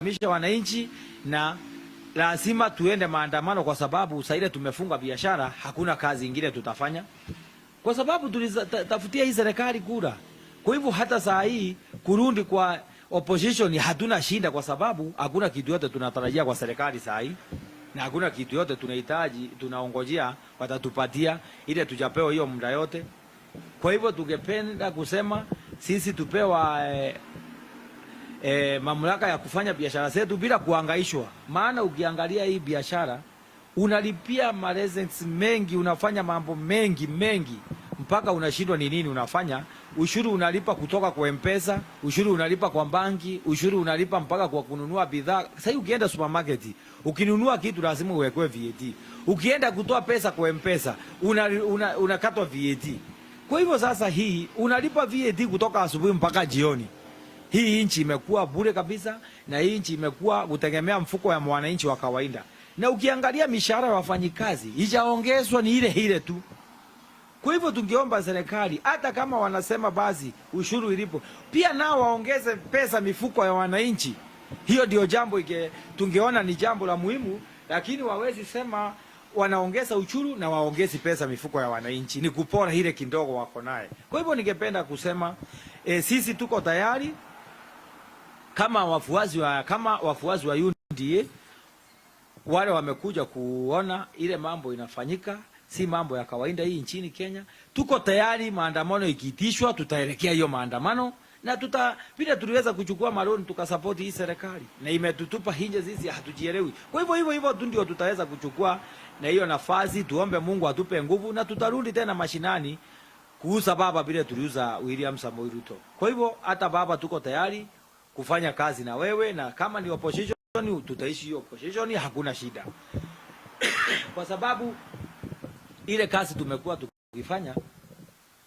misha wananchi na lazima tuende maandamano, kwa sababu sasa ile tumefunga biashara, hakuna kazi nyingine tutafanya, kwa sababu tulitafutia hii serikali kura. Kwa hivyo hata saa hii kurudi kwa opposition hatuna shinda, kwa sababu hakuna kitu yote tunatarajia kwa serikali saa hii, na hakuna kitu yote tunahitaji tunaongojea watatupatia, ile tujapewa hiyo muda yote. Kwa hivyo tungependa kusema sisi tupewa mamlaka ya kufanya biashara zetu bila kuhangaishwa. Maana ukiangalia hii biashara unalipia license mengi, unafanya mambo mengi mpaka unashindwa ni nini unafanya. Ushuru unalipa kutoka kwa M-Pesa, ushuru unalipa kwa banki, ushuru unalipa mpaka kwa kununua bidhaa. Sasa ukienda supermarket, ukinunua kitu lazima uwekwe VAT. Ukienda kutoa pesa kwa M-Pesa, unakatwa VAT. Kwa hivyo sasa hii unalipa VAT kutoka asubuhi mpaka jioni. Hii nchi imekuwa bure kabisa, na hii nchi imekuwa kutegemea mfuko ya mwananchi wa kawaida. Na ukiangalia mishahara ya wafanyikazi ijaongezwa, ni ile ile tu. Kwa hivyo tungeomba serikali, hata kama wanasema basi ushuru ilipo, pia nao waongeze pesa mifuko ya wananchi. Hiyo ndio jambo tungeona ni jambo la muhimu, lakini wawezi sema wanaongeza ushuru na waongezi pesa mifuko ya wananchi, ni kupora ile kidogo wako naye. Kwa hivyo ningependa kusema sisi tuko tayari kama wafuazi wa UNDA, wale wamekuja kuona ile mambo inafanyika, si mambo ya kawaida hii nchini Kenya. Tuko tayari, maandamano ikiitishwa tutaelekea hiyo maandamano, na bila tuliweza kuchukua maloni tukasupport hii serikali, na imetutupa hinje sisi hatujielewi. Kwa hivyo tu ndio tutaweza kuchukua na hiyo nafasi. Tuombe Mungu atupe nguvu, na tutarudi tena mashinani kuuza baba bila tuliuza William Samoei Ruto. Kwa hivyo hata baba tuko tayari kufanya kazi na wewe, na kama ni opposition tutaishi hiyo opposition, hakuna shida. Kwa sababu ile kazi tumekuwa tukifanya